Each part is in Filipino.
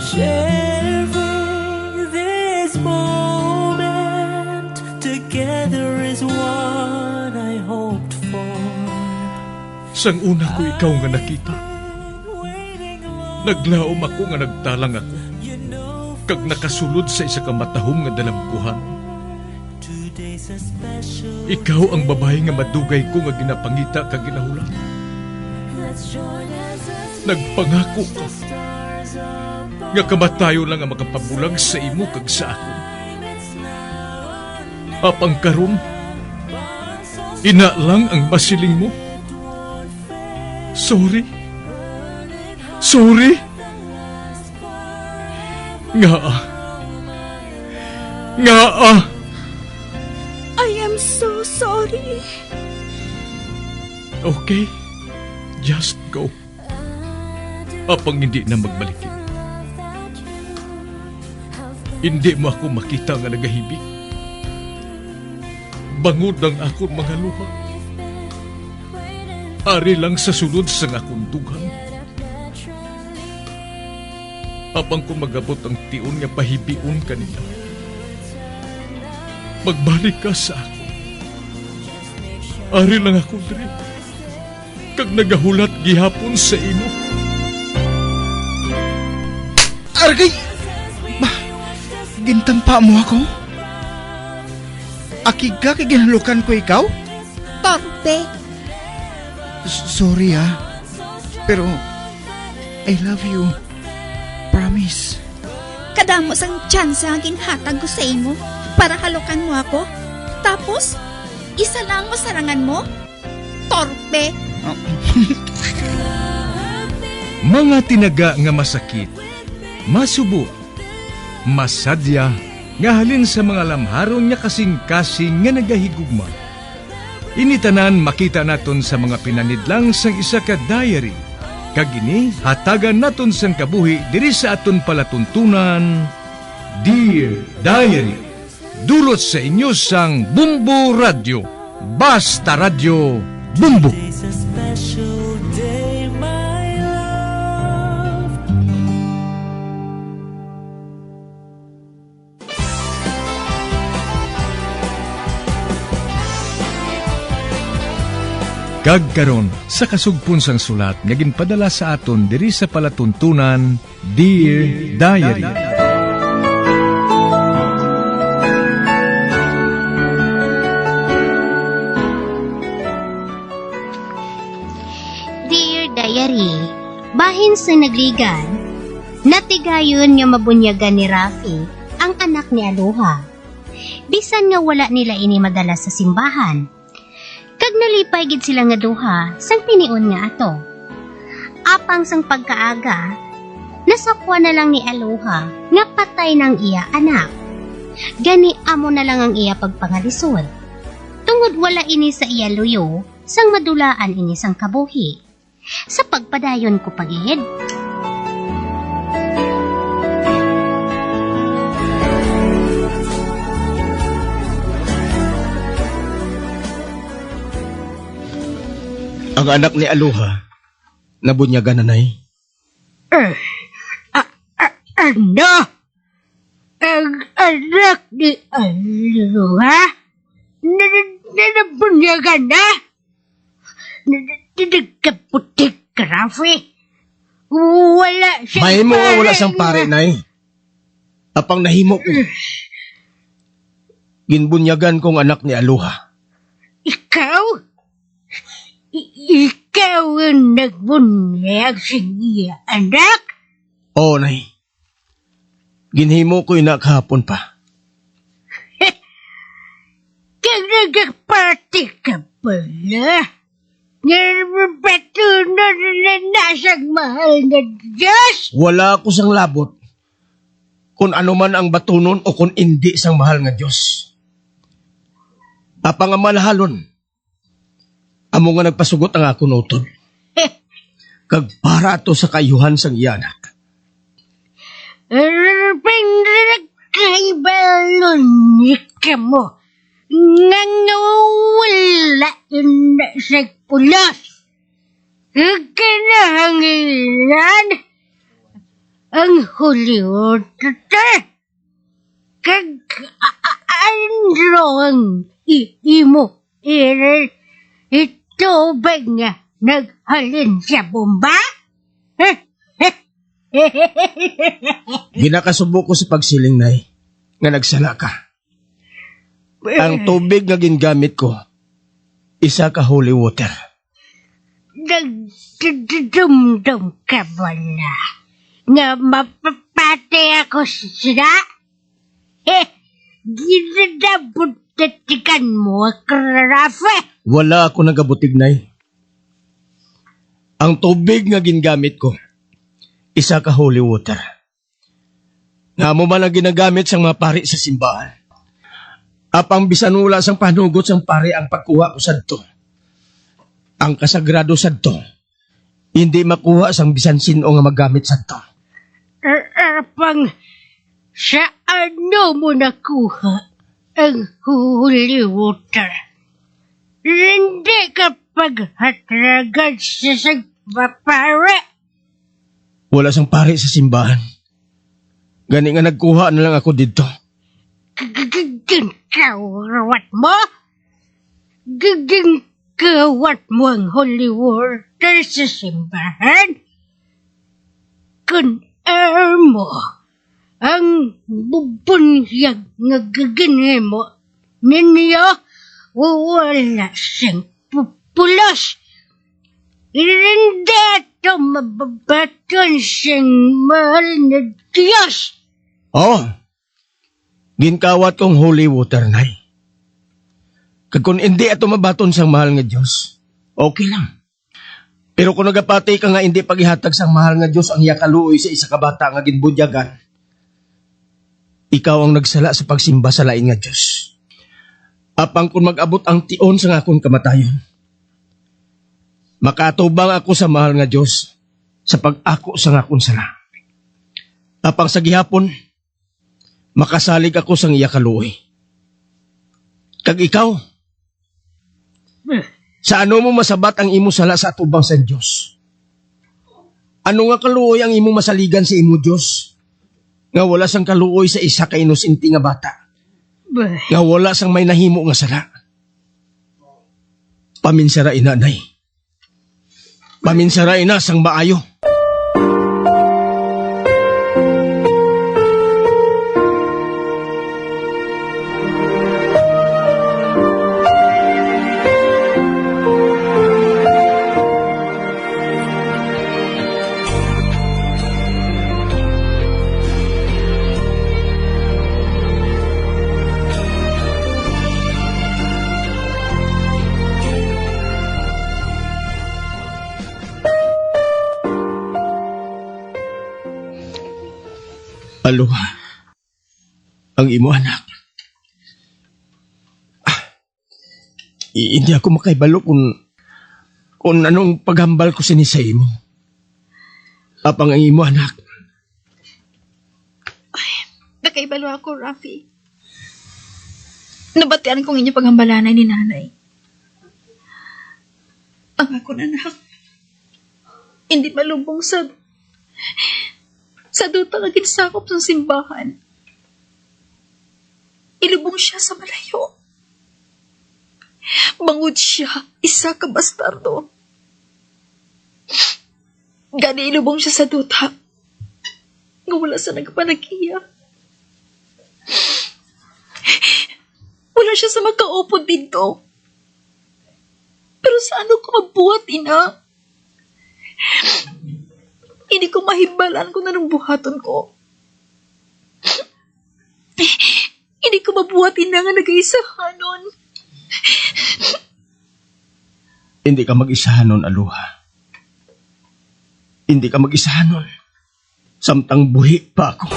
Sharing this moment together is what I hoped for. Sang una ko ikaw nga nakita, naglaom ako nga nagtalang ako, kag nakasulod sa isa ka matahom nga dalagkuhan. Ikaw ang babae nga madugay ko nga ginapangita kag ginahulan. Nagpangako ka nga kamatayo lang ang makapabulag sa imo kag sa ako. Apang karon, ina lang ang masiling mo. Sorry. Nga. I am so sorry. Okay, just go. Apang hindi na magbalikin. Hindi mo ako makita nga nagahibik. Bangod ang akong mga luha. Ari lang sa sulod sa akong dugang. Apang ko magabot ang tiun nga pahibiun kanila. Magbalik ka sa ako. Ari lang ako diri. Kag nagahulat gihapon sa imo. Argay! Gintampa mo ako? Akig ka kay ginalukan ko ikaw? Torpe. Sorry pero I love you. Promise. Kadamos ang tsansa ang ginhatag ko sa imo para halukan mo ako. Tapos, isa lang masarangan mo? Torpe. Mga tinaga nga masakit, masubo, masadya, nga halin sa mga lamharon nga kasing-kasing nga nagahigugma. Initanan makita naton sa mga pinanidlang sang isa ka diary. Kagini, hatagan naton sang kabuhi diri sa aton palatuntunan, Dear Diary. Dulot sa inyo sang Bumbo Radio. Basta Radio Bumbo. It's a special day, my love. Kagkaron sa kasugpon sang sulat nga ginpadala sa aton diri sa palatuntunan, Dear Diary. Dear Diary, bahin sa nagligan, natigayon nga mabunyagan ni Rafi ang anak ni Aloha. Bisan nga wala nila ini madala sa simbahan. Kag nalipay gid sila nga duha sang tinion nga ato. Apang sang pagkaaga, nasapwa na lang ni Aloha nga patay ng iya anak. Gani amo na lang ang iya pagpangalisod. Tungod wala ini sa iya luyo, sang madulaan ini sang kabuhi. Sa pagpadayon ko pagid. Ang anak ni Aloha, nabunyagan na nay. Ano? Ang anak ni Aloha? Nabunyagan na? Nagkaputik ka, Rafi? Wala siyang May mo nga wala siyang pare, nay. Apang nahimo ko. Ginbunyagan kong anak ni Aloha. Ikaw? Ikaw ang nagbunyag sa iya, anak? Oo, nay. Ginhimo ko ina kahapon pa. Kaya nagparty ka pala? Bato na nasang mahal na Diyos? Wala ko sang labot. Kung ano man ang batunon o kung hindi sang mahal nga Diyos. Apang ang malahalon. Amo nga nagpasugot ang akong utod. Kag para to sa kayuhan sang iyanak. Pinagkaibalon ka mo. Nangawala na sa pulos. Kanahangilan. ang Hollywood kag ano ang imo ito ba nga naghalin sa bomba? Ginakasubo ko sa pagsiling, Nay, nga nagsala ka. Ang tubig nga gingamit ko, isa ka holy water. Nagdumdum ka wala nga mapapatay ako sila? Ginadabutatikan mo, Rafi. Wala ako nagabutig, Nay. Ang tubig nga gingamit ko, isa ka holy water. Nga mo man ang ginagamit sang mga pari sa simbahan. Apang bisanula sang panugot sang pari ang pagkuha ko sadto. Ang kasagrado sadto, hindi makuha sang bisan sino nga magamit sadto. Apang sa ano mo nakuha ang holy water? Hindi ka paghatragan sa sagpapare. Wala sang pari sa simbahan. Gani nga nagkuha na lang ako dito. Gagawat mo? Gagawat mo ang holy water sa simbahan? Kung mo ang bubunyag nga gaganhe mo ninyo, wala siyang pupulos. Hindi ito mababaton siyang mahal na Diyos. Oh, ginkawat kong holy water, Nay. Kag kung hindi ato mabaton sang mahal nga Diyos, okay lang. Pero kung nagapati ka nga hindi paghihatag sang mahal nga Diyos ang yakaluoy sa isa ka bata nga ginbudyagan, ikaw ang nagsala sa pagsimba sa lain nga Diyos. Apang kung mag-abot ang tion sa akong kamatayon, makatubang ako sa mahal nga Diyos sa pag-ako sa akong sala. Apang sa gihapon, makasalig ako sang iya kaluoy. Kag ikaw, sa ano mo masabat ang imo sala sa atubang sa Diyos? Ano nga kaluoy ang imo masaligan sa imo Diyos? Nga wala sang kaluoy sa isa ka inusinti nga bata. Nga wala sang may nahimo nga sala. Paminsara ina, Nay. Paminsara ina sang maayo. Aloha, ang imo anak. Hindi ako makaibalo kung anong paghambal ko sinisa imo. Apang ang imo anak. Nakaibalo ako, Rafi. Nabatian kong inyo paghambalanay ni nanay. Ang akong anak, hindi malubong sa duta nga ginsakop ng simbahan. Ilubong siya sa malayo. Bangod siya, isa ka bastardo. Gani ilubong siya sa duta. Nga wala sa nagpanagiya. Wala siya sa magkaupod dito. Pero sa ano ko mabuhat, ina? Hindi ko mahimbalan kung anong buhaton ko. Hindi ko mabuhatin na nga nag-iisahanon. Hindi ka mag-isahanon, Aloha. Hindi ka mag-isahanon. Samtang buhi pa ako.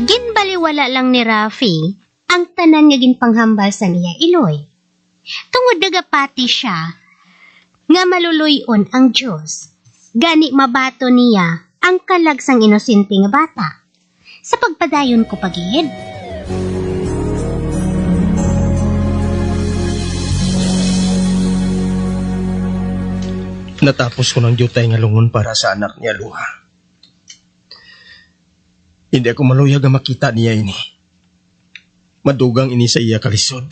Ginbaliwala lang ni Rafi ang tanan nga ginpanghambal sa niya Iloy. Tungod dagapati siya nga maluluyon ang Diyos. Gani mabato niya ang kalagsang inosente nga bata. Sa pagpadayon ko pagihid, Natapos ko ng jutay nga lungon para sa anak niya Luha. Hindi ako maluyag nga makita niya ini. Madugang ini sa iya kalisod.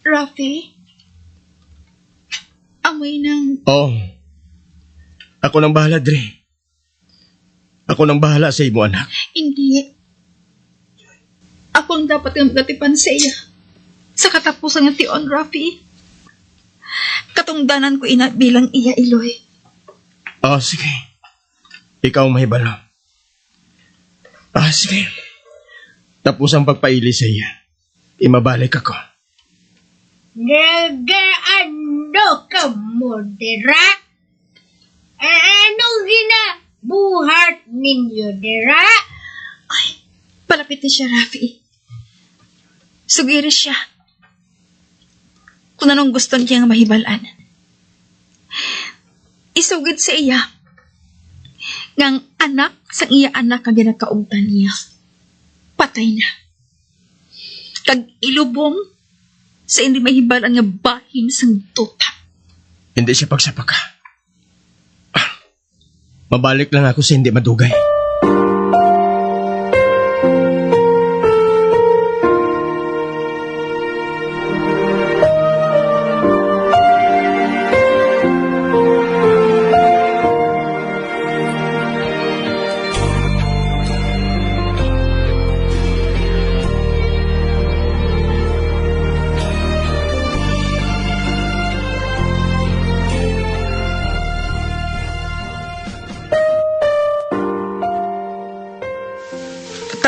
Rafi? Amoy ng... Oh, ako nang bahala, Dre. Ako nang bahala sa imo, anak. Hindi. Ako ang dapat ang gatipan sa iya. Sa katapusan ng tion, Rafi. Katungdanan ko ina bilang iya, Iloy. Oh, sige. Ikaw ang mahibalo. Sige. Tapos ang pagpaili sa iya. Imabalik ako. Nagaano ka mo, Dira? Anong ginabuhat ninyo, Dira? Ay, palapit na siya, Rafi. Sugiri siya. Kung anong gusto niya nga mahibalaan. Isugid sa iya. Ngang anak sa iya anak ang ginakaugtan niya. Patay na. Kag ilubong sa hindi mahibalaan nga bahin sang tuta. Hindi siya pagsapaka. Mabalik lang ako sa hindi madugay.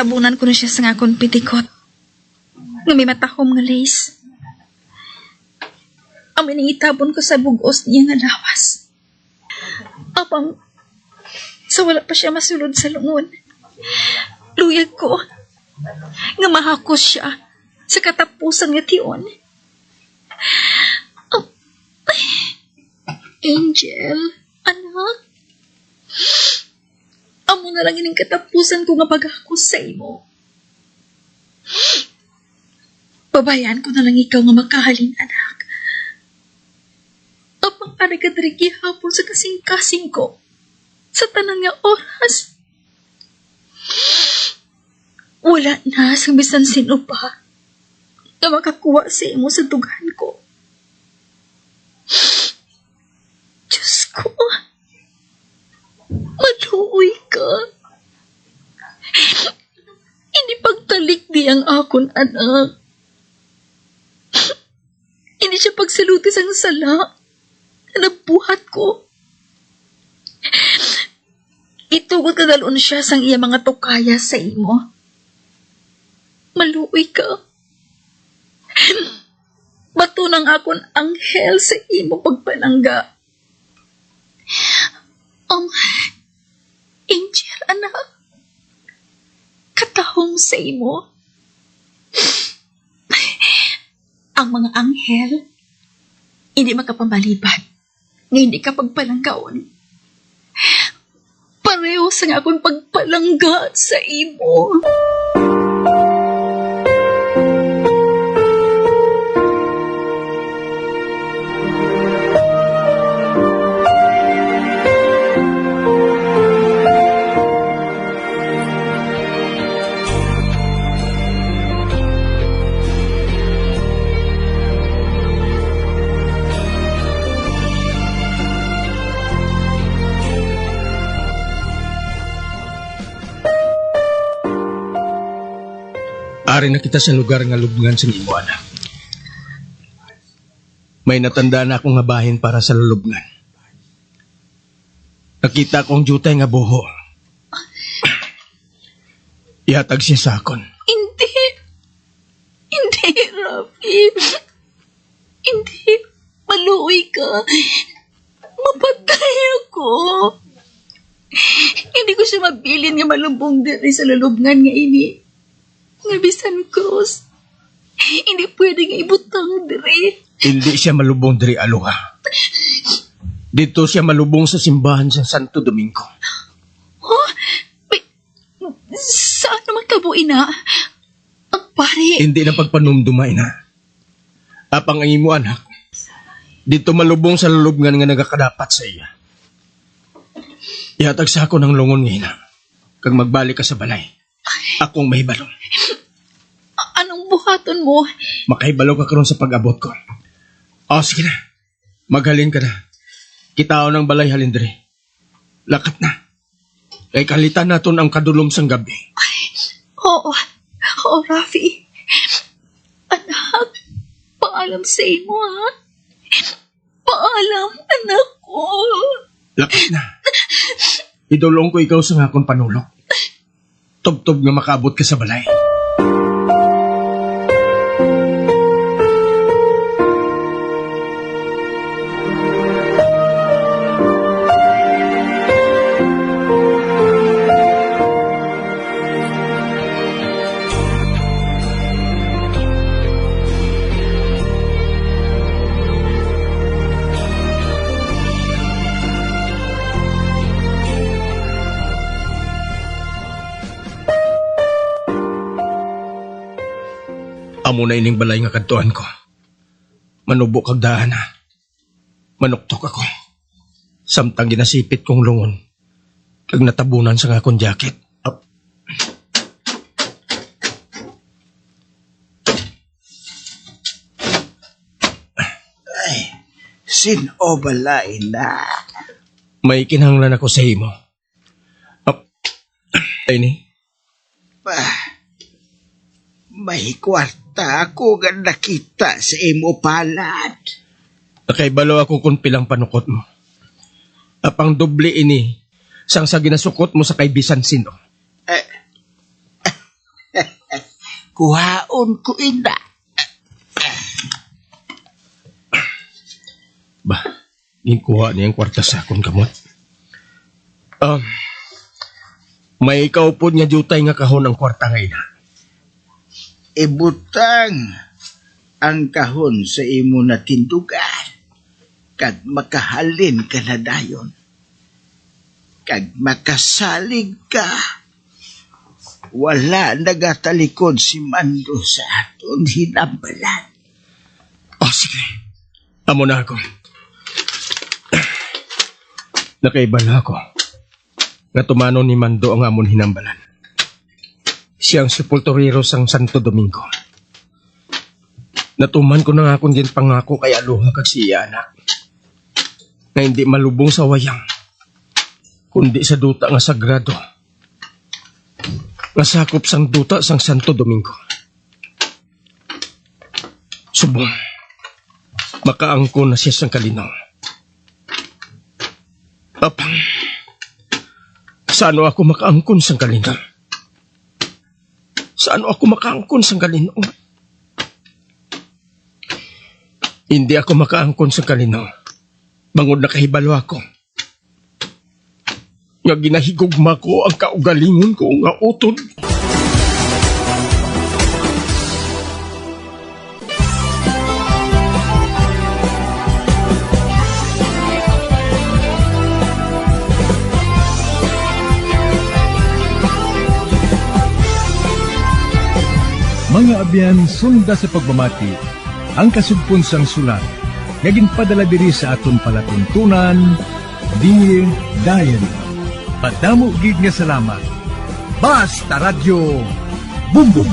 Tabunan ko na siya sa akong pitikot. Nga may matahom nga lace. Ang miningitabon ko sa bugos niya nga lawas. Apang, sa wala pa siya masulod sa lungon. Luyag ko. Nga mahakos siya sa katapusan nga tion. Angel, anak. Amo na lang ining katapusan ko nga pag-hakos sa imo. Babayaan ko na lang ikaw nga makahalin, anak. Apang anagadrigi hapon sa kasing-kasing ko sa tanang nga oras. Wala na sa bisan sino pa nga makakuha sa imo sa dugan ko. Diyos ko, maluoy ka. Hindi pagtalik di ang akon, anak. Hindi siya pagsalutis ang sala na nabuhat ko. Itugod kadalon siya sang iya mga tukaya sa imo. Maluoy ka. Bato ng akon anghel sa imo pagpalangga. Angel, anak. Katahong sa imo. Ang mga anghel, hindi makapamalibad nga hindi ka pagpalanggaon. Pareho sa nga akong pagpalangga sa imo. Ari na kita sa lugar nga lubngan sa imo, anak. May natanda na akong habahin para sa lulubngan. Nakita kong jutay nga buho. Ihatag siya sa akon. Hindi. Hindi, Rafi. Hindi. Maluoy ka. Mapatay ako. Hindi ko siya mabilin nga malubong diri sa lulubngan nga ini. Nga bisan cross. Hindi pwede nga ibutang diri. Hindi siya malubong diri, Aluha. Dito siya malubong sa simbahan sa Santo Domingo. Oh? Wait, saan naman kabo, ina? Ang pare. Hindi na pagpanumduma, ina. Apang ang imo anak, dito malubong sa lulubngan nga nagakadapat sa iya. Ihatag sa ako ng lungon ngayon, kag magbalik ka sa balay. Akong mahibalo. Anong buhaton mo? Makahibalo ka karon sa pag-abot ko. O, sige na. Maghalin ka na. Kitao ng balay halindre. Lakat na. Kay kalitan naton ang kadulom sang gabi. Oo, Rafi. Anak, paalam sa imo, ha? Paalam, anak ko. Lakat na. Idulong ko ikaw sa ngakon panulok. Tubtob nga makaabot ka sa balay. Amo na ining balay nga kadtuan ko. Manubo kag daan na. Manuktok ako. Samtang ginasipit kong lungon. Kag natabunan sa ngakong jacket. Ay, sino balain na? May kinahanglan ako sa imo. Ay ni. May kwarta ako nga nakita sa imo palad. Nakaibalo ako kung pilang panukot mo. Apang doble ini. Sang sa ginasukot mo sa kaibisan sino. Kuhaon ko ina. Bah, ginkuha niya ang kwarta sa akong kamot. May ikaw po niya jutay nga kahon ang kwarta ngayon. Ibutang ang kahon sa imo na tindugan. Kag makahalin ka na dayon. Kag makasalig ka. Wala nagatalikod si Mando sa aton hinambalan. Sige. Amo na ako. Nakaibala ako. Nga tumano ni Mando ang amon hinambalan. Siyang sepulturero sang Santo Domingo. Natuman ko na nga akong din pangako kay Aloha kag siya anak. Na hindi malubong sa wayang. Kundi sa duta nga sagrado. Nga sakop sang duta sang Santo Domingo. Subong. Makaangkon na siya sang kalinaw. Apang. Saan ako makaangkon sang kalinaw? Saan ako makaangkon sang kalinaw? Hindi ako makaangkon sang kalinaw. Bangod na kahibalo ako. Nga ginahigugma ko ang kaugalingon ko nga utod. Mga abyan, sunda sa pagmamati, ang kasugpon sang sulat, naging padala diri sa aton palatuntunan, Dear Diary. Padamo gid nga salamat. Basta Radio Bumbum.